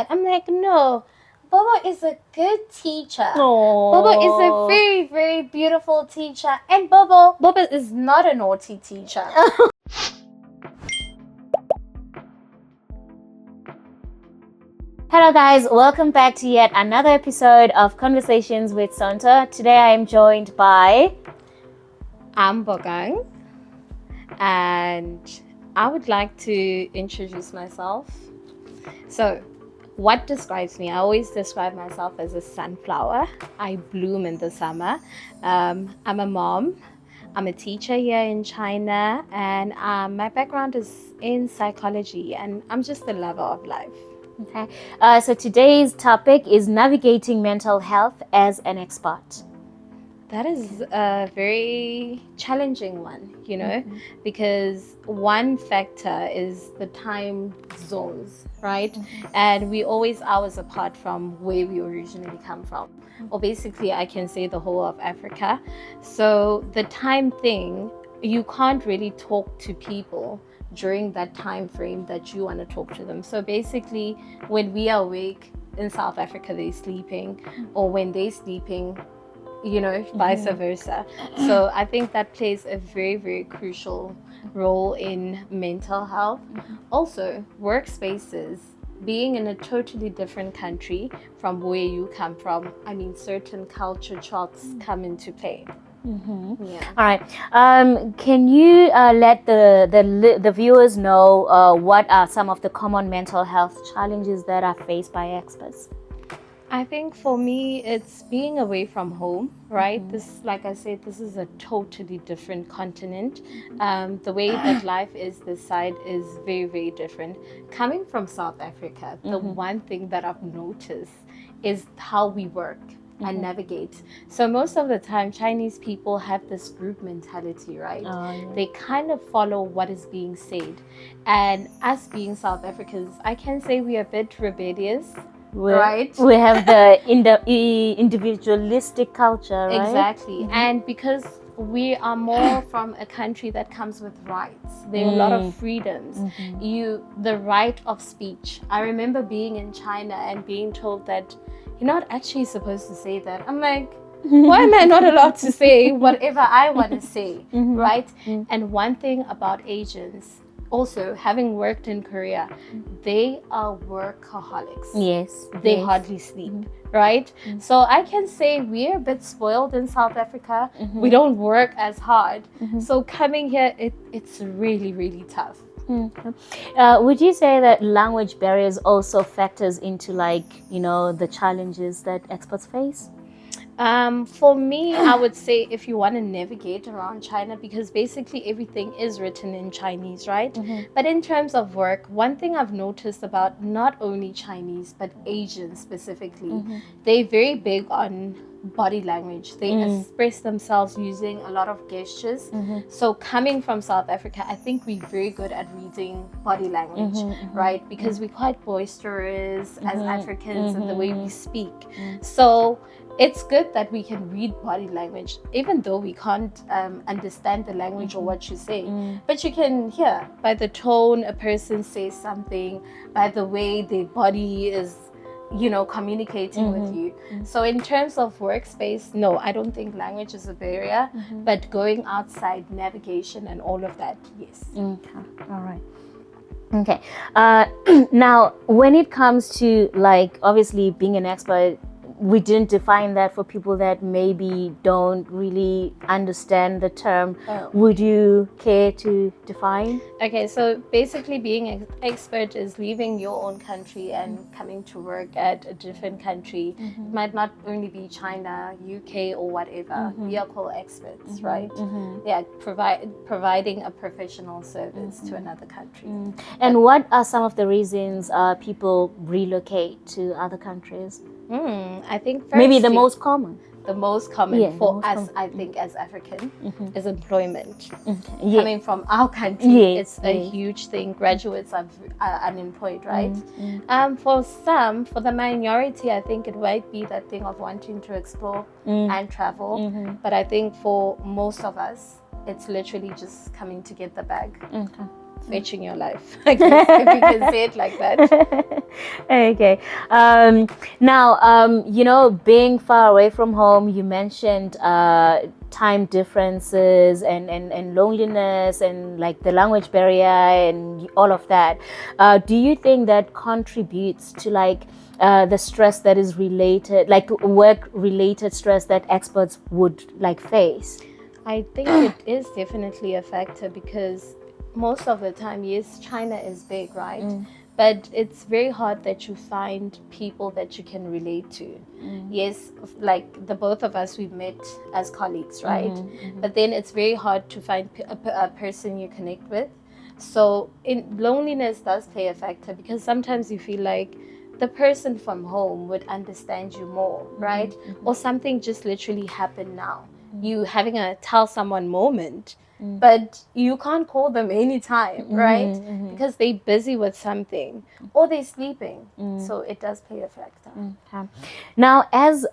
bad. I'm like, no, Bobo is a good teacher. Aww. Bobo is a very, very beautiful teacher. And Bobo is not a naughty teacher. Hello guys, welcome back to yet another episode of Conversations with Santa. Today I am joined by... I'm Bogang, and I would like to introduce myself. So, what describes me? I always describe myself as a sunflower. I bloom in the summer. I'm a mom. I'm a teacher here in China, and my background is in psychology, and I'm just a lover of life. Okay. So today's topic is navigating mental health as an expat. That is a very challenging one, because one factor is the time zones, right? And we always hours apart from where we originally come from. Or basically, I can say the whole of Africa. So the time thing, you can't really talk to people during that time frame that you want to talk to them. So basically, when we are awake in South Africa, they're sleeping, or when they're sleeping, vice versa. So I think that plays a very, very crucial role in mental health. Also, workspaces, being in a totally different country from where you come from, certain culture shocks come into play. Yeah. All right. Can you let the viewers know what are some of the common mental health challenges that are faced by expats? I think for me, it's being away from home, right? This, like I said, this is a totally different continent. The way that life is this side is very, very different. Coming from South Africa, the one thing that I've noticed is how we work and navigate. So most of the time, Chinese people have this group mentality, right? They kind of follow what is being said. And us being South Africans, I can say we are a bit rebellious. Right. We have the individualistic culture, right? Exactly. And because we are more from a country that comes with rights, there are a lot of freedoms. The right of speech. I remember being in China and being told that you're not actually supposed to say that. I'm like, why am I not allowed to say whatever I want to say, right? And one thing about Asians, also, having worked in Korea, they are workaholics. Yes. They hardly sleep, right? So I can say we're a bit spoiled in South Africa. We don't work as hard. So coming here, it's really, really tough. Would you say that language barriers also factors into the challenges that expats face? For me, I would say if you want to navigate around China, because basically everything is written in Chinese, right? But in terms of work, one thing I've noticed about not only Chinese, but Asians specifically, they're very big on body language. They express themselves using a lot of gestures. So coming from South Africa, I think we're very good at reading body language, right? Because we're quite boisterous as Africans in the way we speak. So it's good that we can read body language, even though we can't understand the language or what you say. But you can hear by the tone a person says something, by the way their body is, communicating with you. So in terms of workspace, no, I don't think language is a barrier, but going outside, navigation and all of that, yes. Okay. All right. Okay. Now, when it comes to obviously being an expert, we didn't define that for people that maybe don't really understand the term. Would you care to define? Okay, so basically being an expert is leaving your own country and coming to work at a different country. It might not only be China, UK or whatever. We are called experts, right? Yeah, providing a professional service to another country. And what are some of the reasons people relocate to other countries? I think maybe the most common. The most common for us, I think, as African, is employment. Coming from our country, it's a huge thing. Graduates are unemployed, right? For the minority, I think it might be that thing of wanting to explore and travel. But I think for most of us, it's literally just coming to get the bag. fetching your life, I guess, if you can say it like that. Okay. Now, being far away from home, you mentioned time differences and loneliness and like the language barrier and all of that. Do you think that contributes to like the stress that is related, like work-related stress that experts would like face? I think it is definitely a factor because most of the time, yes, China is big, right? But it's very hard that you find people that you can relate to. Yes, like the both of us, we've met as colleagues, right? But then it's very hard to find a person you connect with. So loneliness does play a factor because sometimes you feel like the person from home would understand you more, right? Or something just literally happened now. You having a tell someone moment, but you can't call them anytime, right? Because they're busy with something or they're sleeping. So it does play a factor. Okay. Now, as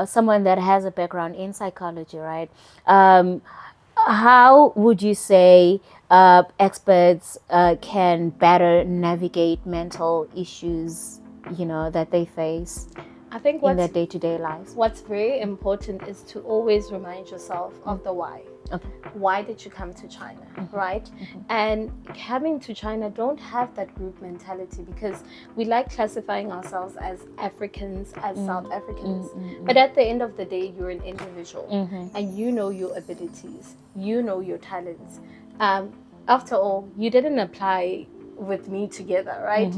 someone that has a background in psychology, right? How would you say experts can better navigate mental issues, that they face I think in their day-to-day lives? What's very important is to always remind yourself of the why. Okay. Why did you come to China, right? And coming to China, don't have that group mentality because we like classifying ourselves as Africans, as South Africans. But at the end of the day, you're an individual and you know your abilities, you know your talents. After all, you didn't apply with me together, right?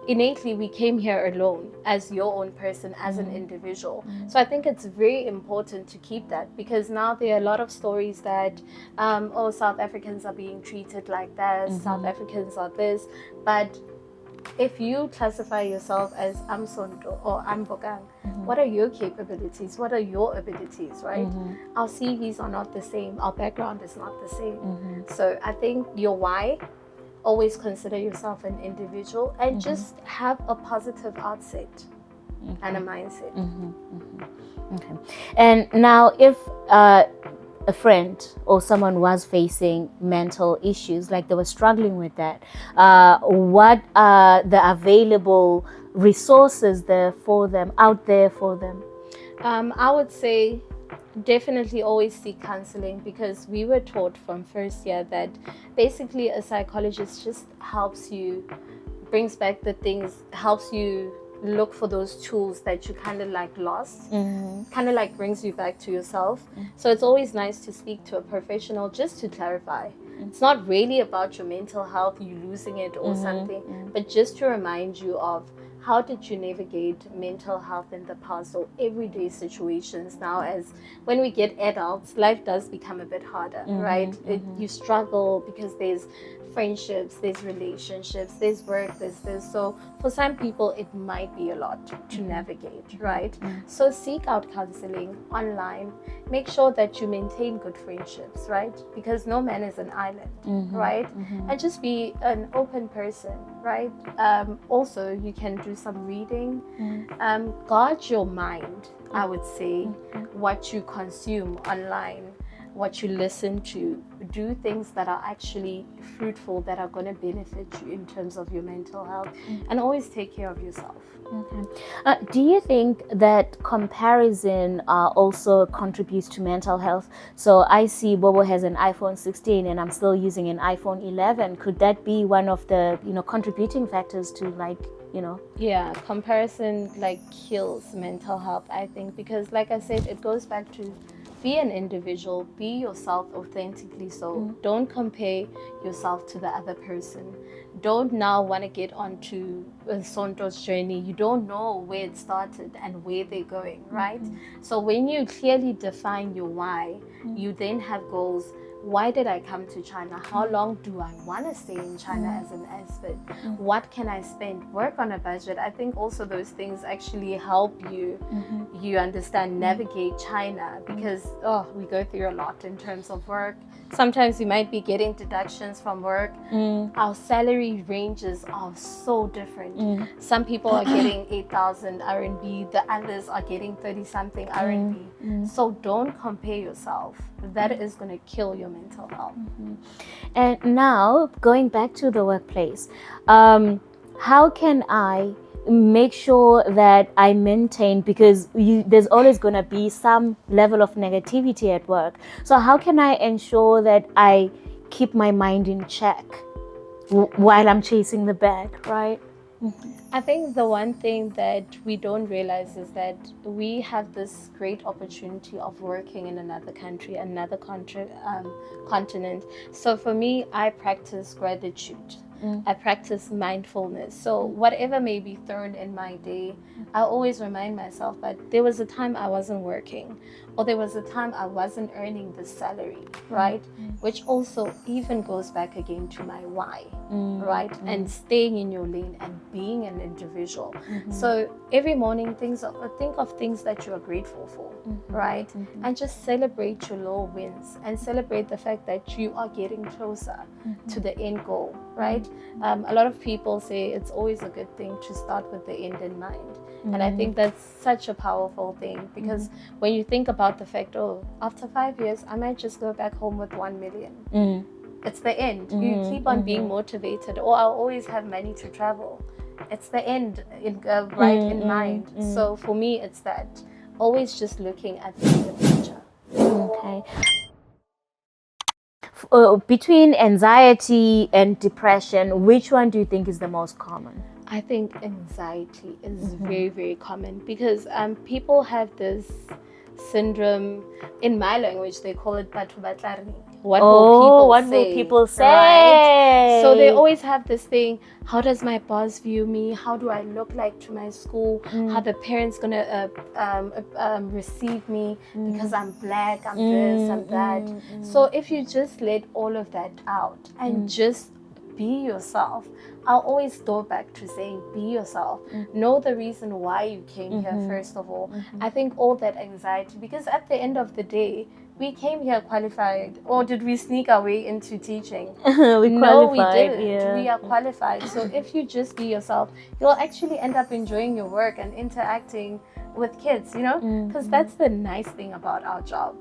Innately we came here alone as your own person, as an individual. So I think it's very important to keep that because now there are a lot of stories that South Africans are being treated like this, South Africans are this. But if you classify yourself as Amsondo or Ambokang, what are your capabilities? What are your abilities, right? Our CVs are not the same, our background is not the same. So I think your why, always consider yourself an individual and just have a positive outset and a mindset. Okay. And now if a friend or someone was facing mental issues, like they were struggling with that, what are the available resources out there for them? I would say definitely always seek counseling because we were taught from first year that basically a psychologist just helps you, brings back the things, helps you look for those tools that you kind of like lost, kind of like brings you back to yourself. So it's always nice to speak to a professional just to clarify. It's not really about your mental health, you losing it or something, but just to remind you of how did you navigate mental health in the past or everyday situations now. As when we get adults, life does become a bit harder, right? You struggle because there's friendships, there's relationships, there's work, there's this. So for some people, it might be a lot to navigate, right? So seek out counseling online. Make sure that you maintain good friendships, right? Because no man is an island, right? And just be an open person, right? Also, you can do some reading. Guard your mind, I would say, what you consume online, what you listen to. Do things that are actually fruitful, that are going to benefit you in terms of your mental health, and always take care of yourself. Okay. Do you think that comparison also contributes to mental health? So I see Bobo has an iPhone 16 and I'm still using an iPhone 11. Could that be one of the contributing factors to Yeah, comparison like kills mental health, I think, because like I said, it goes back to be an individual, be yourself authentically. So don't compare yourself to the other person. Don't now want to get onto Sonto's journey. You don't know where it started and where they're going, right? So when you clearly define your why, you then have goals. Why did I come to China? How long do I want to stay in China as an expat? What can I spend? Work on a budget. I think also those things actually help you, you understand, navigate China because, we go through a lot in terms of work. Sometimes we might be getting deductions from work. Our salary ranges are so different. Some people are getting 8,000 RMB, the others are getting 30-something RMB. So don't compare yourself. That is going to kill your mental health. And now, going back to the workplace, how can I make sure that I maintain, because there's always going to be some level of negativity at work. So how can I ensure that I keep my mind in check while I'm chasing the bag, right? I think the one thing that we don't realize is that we have this great opportunity of working in another country, another continent. So for me, I practice gratitude. I practice mindfulness. So whatever may be thrown in my day, I always remind myself that there was a time I wasn't working, or there was a time I wasn't earning the salary, right? Which also even goes back again to my why, right? And staying in your lane and being an individual. So every morning, think of things that you are grateful for, right? And just celebrate your little wins and celebrate the fact that you are getting closer to the end goal, right? A lot of people say it's always a good thing to start with the end in mind. And I think that's such a powerful thing, because when you think about the fact, after 5 years, I might just go back home with 1 million. It's the end. You keep on being motivated, or I'll always have money to travel. It's the end in mind. So for me, it's that. Always just looking at the bigger picture. Okay. Between anxiety and depression, which one do you think is the most common? I think anxiety is very, very common, because people have this syndrome. In my language, they call it batho ba tla reng. What will people say? Right? So they always have this thing: how does my boss view me? How do I look like to my school? How the parents gonna receive me because I'm black, I'm this, I'm that. So if you just let all of that out and just be yourself. I'll always go back to saying be yourself. Know the reason why you came here, first of all. I think all that anxiety, because at the end of the day, we came here qualified, or did we sneak our way into teaching? No, we didn't. Yeah. We are qualified. So if you just be yourself, you'll actually end up enjoying your work and interacting with kids, because that's the nice thing about our job,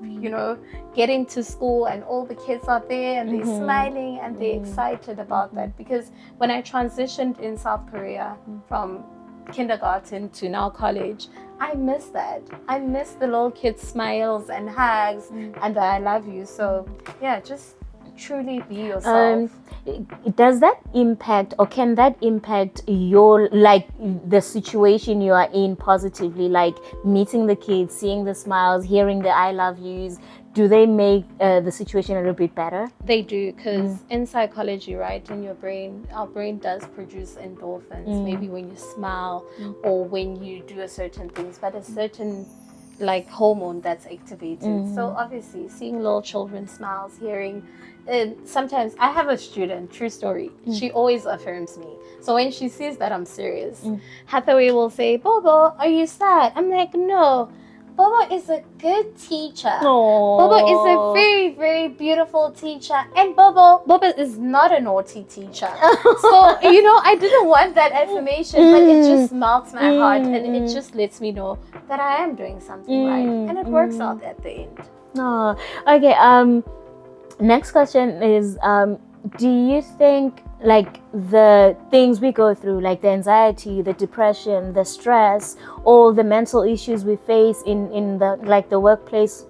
getting to school and all the kids are there and they're smiling and they're excited about that. Because when I transitioned in South Korea from kindergarten to now college, I miss that. I miss the little kids' smiles and hugs and the I love you. So yeah, just truly be yourself. Does that impact, or can that impact your, like, the situation you are in positively, like meeting the kids, seeing the smiles, hearing the I love yous? Do they make the situation a little bit better? They do, because in psychology, right, in your brain, our brain does produce endorphins, maybe when you smile or when you do a certain things, but a certain hormone that's activated. So obviously seeing little children smiles, hearing, sometimes I have a student, true story, she always affirms me. So when she sees that I'm serious, Hathaway will say, Bobo, are you sad? I'm like, no, Bobo is a good teacher. Aww. Bobo is a very, very beautiful teacher. And Bobo is not a naughty teacher. So, I didn't want that affirmation, but it just melts my heart and it just lets me know that I am doing something right. And it works out at the end. Oh, okay. Next question is, do you think, like, the things we go through, like the anxiety, the depression, the stress, all the mental issues we face in the workplace,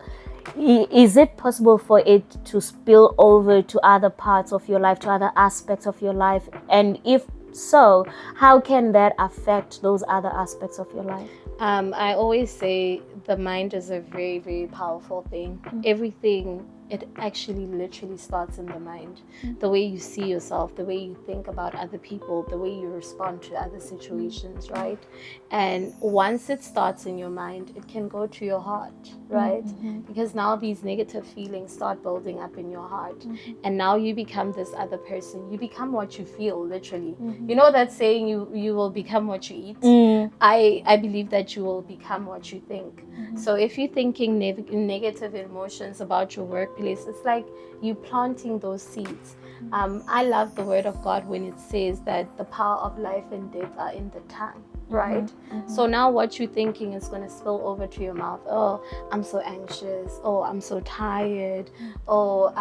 is it possible for it to spill over to other parts of your life, to other aspects of your life? And if so, how can that affect those other aspects of your life? I always say the mind is a very, very powerful thing. Everything, it actually literally starts in the mind. The way you see yourself, the way you think about other people, the way you respond to other situations, right? And once it starts in your mind, it can go to your heart, right? Because now these negative feelings start building up in your heart. And now you become this other person. You become what you feel, literally. You know that saying, you will become what you eat? I believe that you will become what you think. So if you're thinking negative emotions about your workplace, place. It's like you planting those seeds. I love the word of God when it says that the power of life and death are in the tongue, right? So now what you're thinking is going to spill over to your mouth. Oh, I'm so anxious. Oh, I'm so tired. Oh,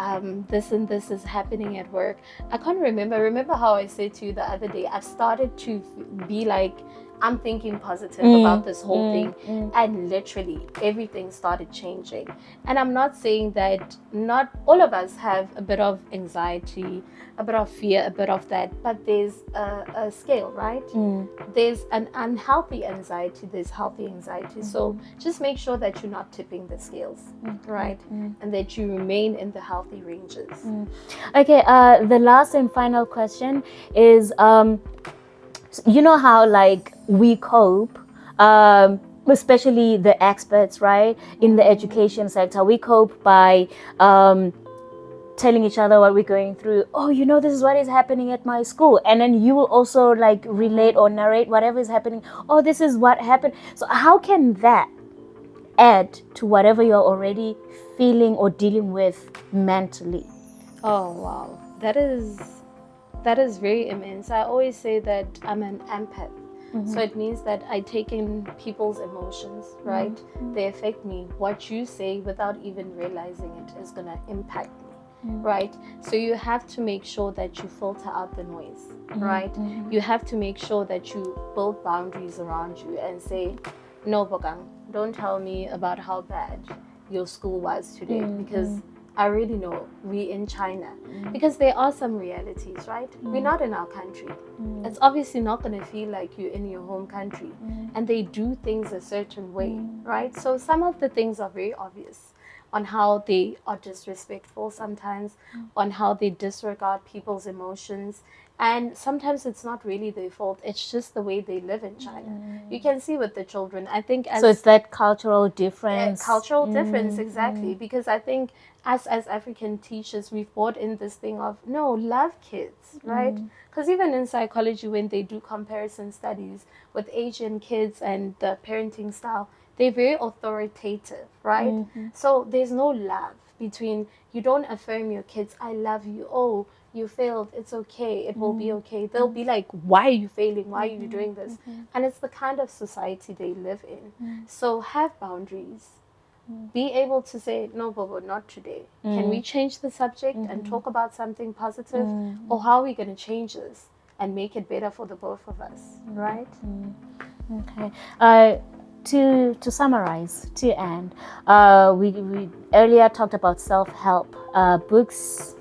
this and this is happening at work. I can't remember how I said to you the other day, I've started to be like, I'm thinking positive about this whole thing, and literally everything started changing. And I'm not saying that not all of us have a bit of anxiety, a bit of fear, a bit of that, but there's a scale, right? There's an unhealthy anxiety, there's healthy anxiety. So just make sure that you're not tipping the scales, right? And that you remain in the healthy ranges. Okay, the last and final question is, you know how like we cope, especially the experts, right, in the education sector, we cope by telling each other what we're going through. Oh, you know, this is what is happening at my school, and then you will also like relate or narrate whatever is happening. Oh, this is what happened. So how can that add to whatever you're already feeling or dealing with mentally? Oh wow, that is very immense. I always say that I'm an empath. So it means that I take in people's emotions, right? They affect me. What you say without even realizing it is going to impact me, right? So you have to make sure that you filter out the noise, right? You have to make sure that you build boundaries around you and say, no, Bogang, don't tell me about how bad your school was today, because I really know we in China, because there are some realities, right? We're not in our country. It's obviously not going to feel like you're in your home country, and they do things a certain way, right? So some of the things are very obvious on how they are disrespectful sometimes, on how they disregard people's emotions. And sometimes it's not really their fault. It's just the way they live in China. You can see with the children, I think. So it's that cultural difference. Cultural difference, exactly. Because I think us as African teachers, we've brought in this thing of, no, love kids, right? Because even in psychology, when they do comparison studies with Asian kids and the parenting style, they're very authoritative, right? So there's no love between, you don't affirm your kids, I love you, oh, you failed, it's okay, it will be okay. They'll be like, why are you failing? Why are you doing this? And it's the kind of society they live in. So have boundaries. Be able to say, no, Bobo, not today. Can we change the subject and talk about something positive? Or how are we going to change this and make it better for the both of us, right? Okay. To summarize, to end, we earlier talked about self-help books,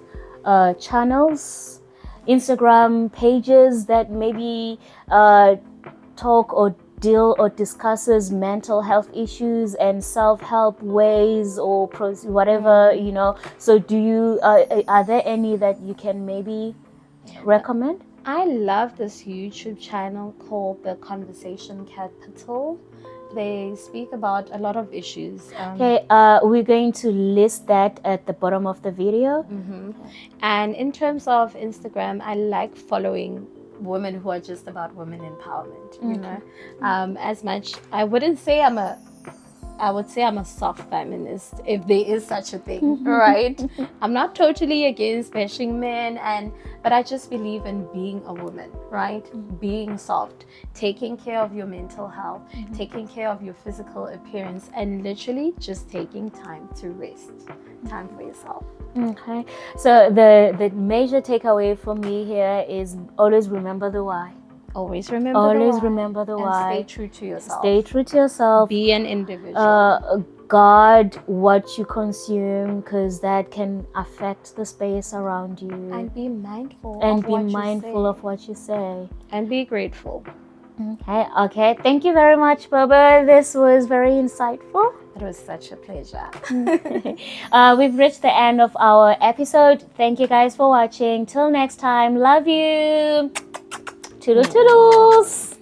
channels, Instagram pages that maybe talk or deal or discusses mental health issues and self-help ways or whatever, you know. So do you are there any that you can maybe recommend? I love this YouTube channel called The Conversation Capital. They speak about a lot of issues. Okay, we're going to list that at the bottom of the video. And in terms of Instagram, I like following women who are just about women empowerment, you know. As much, I wouldn't say I would say I'm a soft feminist, if there is such a thing, right? I'm not totally against bashing men, but I just believe in being a woman, right? Being soft, taking care of your mental health, taking care of your physical appearance, and literally just taking time to rest, time for yourself. Okay, so the major takeaway for me here is always remember the why. Always remember the why. Stay true to yourself. Stay true to yourself. Be an individual. Guard what you consume, because that can affect the space around you. And be mindful of what you say. And be grateful. Okay. Thank you very much, Baba. This was very insightful. It was such a pleasure. We've reached the end of our episode. Thank you guys for watching. Till next time. Love you. Toodles.